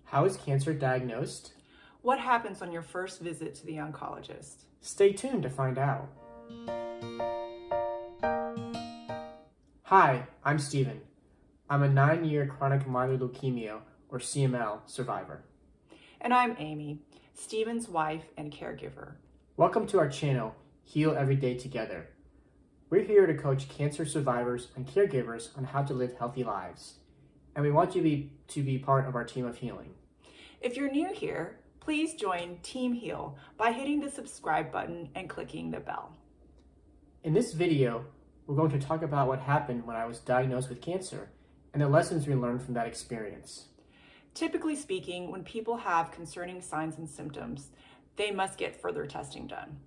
How is cancer diagnosed? What happens on your first visit to the oncologist? Stay tuned to find out. Hi, I'm Steven. I'm a 9-year chronic myeloid leukemia, or CML, survivor. And I'm Amy, Steven's wife and caregiver. Welcome to our channel, Heal Every Day Together. We're here to coach cancer survivors and caregivers on how to live healthy lives. And we want you to be part of our team of healing. If you're new here, please join Team Heal by hitting the subscribe button and clicking the bell. In this video, we're going to talk about what happened when I was diagnosed with cancer and the lessons we learned from that experience. Typically speaking, when people have concerning signs and symptoms, they must get further testing done.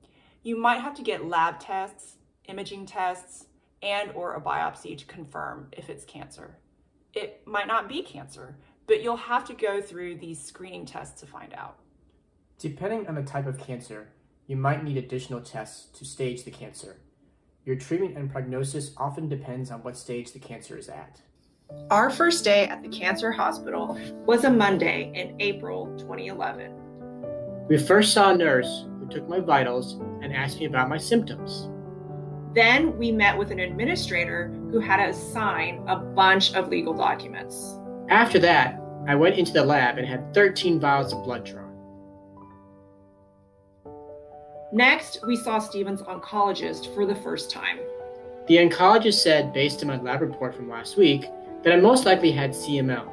You might have to get lab tests, imaging tests, and/or a biopsy to confirm if it's cancer. It might not be cancer, but you'll have to go through these screening tests to find out. Depending on the type of cancer, you might need additional tests to stage the cancer. Your treatment and prognosis often depends on what stage the cancer is at. Our first day at the cancer hospital was a Monday in April 2011. We first saw a nurse who took my vitals and asked me about my symptoms. Then we met with an administrator who had us sign a bunch of legal documents. After that, I went into the lab and had 13 vials of blood drawn. Next, we saw Steven's oncologist for the first time. The oncologist said, based on my lab report from last week, that I most likely had CML.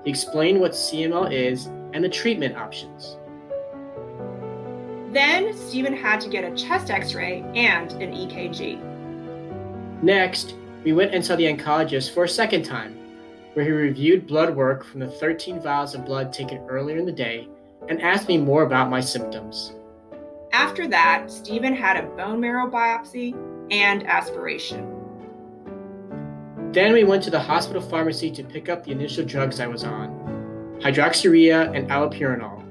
He explained what CML is and the treatment options. Then Steven had to get a chest x-ray and an EKG. Next, we went and saw the oncologist for a second time, where he reviewed blood work from the 13 vials of blood taken earlier in the day and asked me more about my symptoms. After that, Steven had a bone marrow biopsy and aspiration. Then we went to the hospital pharmacy to pick up the initial drugs I was on, hydroxyurea and allopurinol.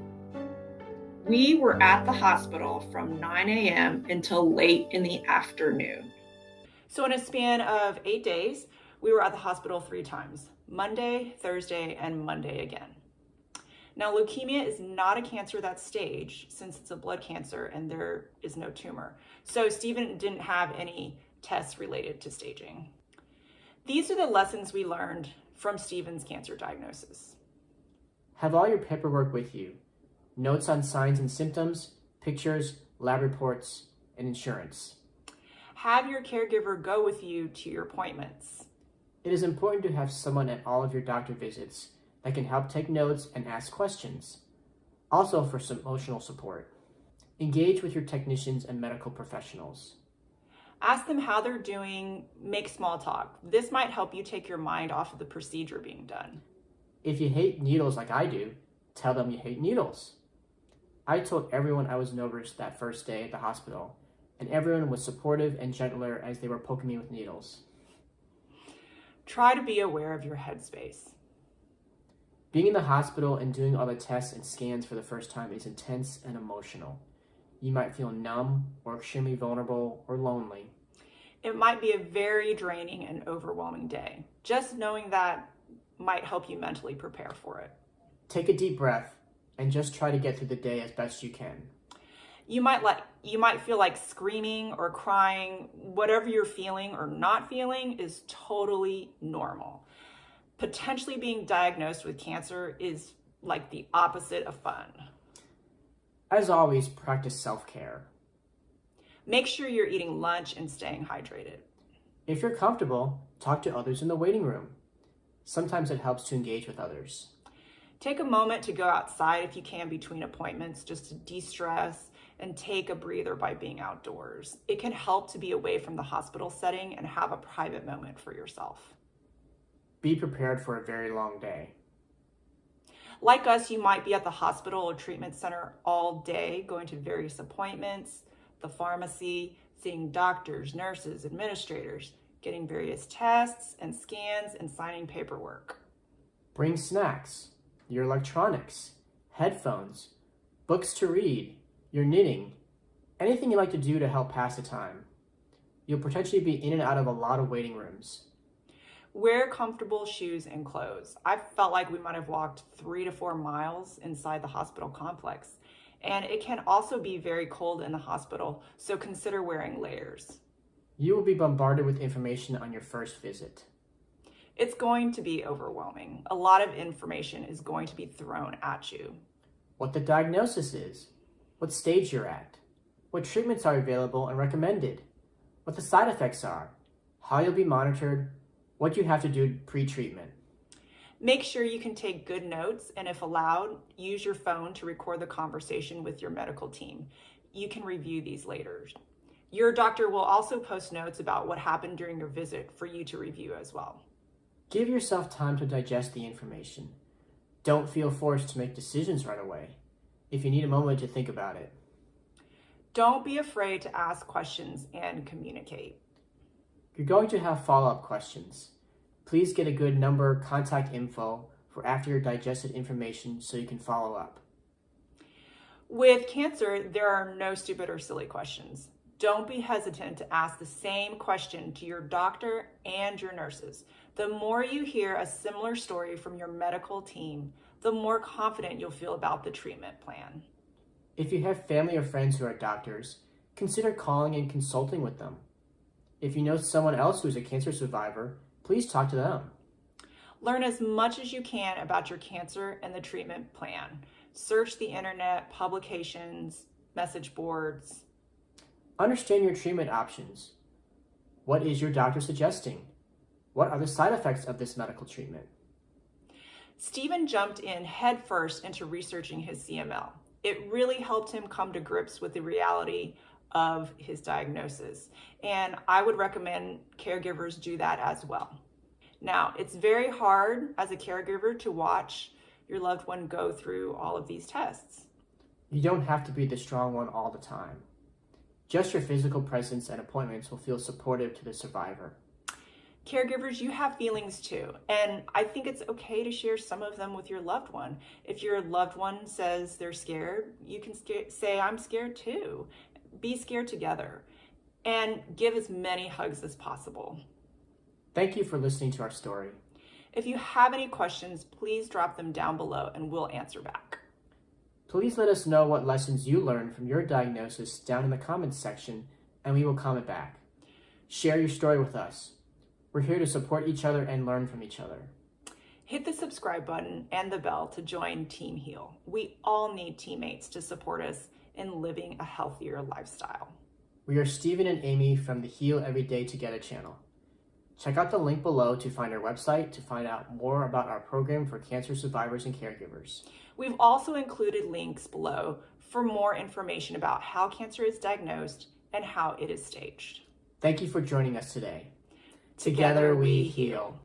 We were at the hospital from 9 a.m. until late in the afternoon. So in a span of 8 days, we were at the hospital 3 times, Monday, Thursday, and Monday again. Now, leukemia is not a cancer that's staged since it's a blood cancer and there is no tumor. So Steven didn't have any tests related to staging. These are the lessons we learned from Steven's cancer diagnosis. Have all your paperwork with you. Notes on signs and symptoms, pictures, lab reports, and insurance. Have your caregiver go with you to your appointments. It is important to have someone at all of your doctor visits that can help take notes and ask questions. Also for some emotional support. Engage with your technicians and medical professionals. Ask them how they're doing, make small talk. This might help you take your mind off of the procedure being done. If you hate needles like I do, tell them you hate needles. I told everyone I was nervous that first day at the hospital, and everyone was supportive and gentler as they were poking me with needles. Try to be aware of your headspace. Being in the hospital and doing all the tests and scans for the first time is intense and emotional. You might feel numb or extremely vulnerable or lonely. It might be a very draining and overwhelming day. Just knowing that might help you mentally prepare for it. Take a deep breath and just try to get through the day as best you can. You might feel like screaming or crying. Whatever you're feeling or not feeling is totally normal. Potentially being diagnosed with cancer is like the opposite of fun. As always, practice self-care. Make sure you're eating lunch and staying hydrated. If you're comfortable, talk to others in the waiting room. Sometimes it helps to engage with others. Take a moment to go outside if you can between appointments just to de-stress and take a breather by being outdoors. It can help to be away from the hospital setting and have a private moment for yourself. Be prepared for a very long day. Like us, you might be at the hospital or treatment center all day, going to various appointments, the pharmacy, seeing doctors, nurses, administrators, getting various tests and scans, and signing paperwork. Bring snacks, your electronics, headphones, books to read, your knitting, anything you like to do to help pass the time. You'll potentially be in and out of a lot of waiting rooms. Wear comfortable shoes and clothes. I felt like we might have walked 3 to 4 miles inside the hospital complex. And it can also be very cold in the hospital, so consider wearing layers. You will be bombarded with information on your first visit. It's going to be overwhelming. A lot of information is going to be thrown at you. What the diagnosis is, what stage you're at, what treatments are available and recommended, what the side effects are, how you'll be monitored, what you have to do pre-treatment. Make sure you can take good notes, and if allowed, use your phone to record the conversation with your medical team. You can review these later. Your doctor will also post notes about what happened during your visit for you to review as well. Give yourself time to digest the information. Don't feel forced to make decisions right away, if you need a moment to think about it. Don't be afraid to ask questions and communicate. You're going to have follow-up questions. Please get a good number, contact info for after your digested information so you can follow up. With cancer, there are no stupid or silly questions. Don't be hesitant to ask the same question to your doctor and your nurses. The more you hear a similar story from your medical team, the more confident you'll feel about the treatment plan. If you have family or friends who are doctors, consider calling and consulting with them. If you know someone else who's a cancer survivor, please talk to them. Learn as much as you can about your cancer and the treatment plan. Search the internet, publications, message boards. Understand your treatment options. What is your doctor suggesting? What are the side effects of this medical treatment? Stephen jumped in headfirst into researching his CML. It really helped him come to grips with the reality of his diagnosis. And I would recommend caregivers do that as well. Now, it's very hard as a caregiver to watch your loved one go through all of these tests. You don't have to be the strong one all the time. Just your physical presence and appointments will feel supportive to the survivor. Caregivers, you have feelings too, and I think it's okay to share some of them with your loved one. If your loved one says they're scared, you can say, I'm scared too. Be scared together, and give as many hugs as possible. Thank you for listening to our story. If you have any questions, please drop them down below and we'll answer back. Please let us know what lessons you learned from your diagnosis down in the comments section, and we will comment back. Share your story with us. We're here to support each other and learn from each other. Hit the subscribe button and the bell to join Team Heal. We all need teammates to support us in living a healthier lifestyle. We are Stephen and Amy from the Heal Every Day Together channel. Check out the link below to find our website to find out more about our program for cancer survivors and caregivers. We've also included links below for more information about how cancer is diagnosed and how it is staged. Thank you for joining us today. Together we heal.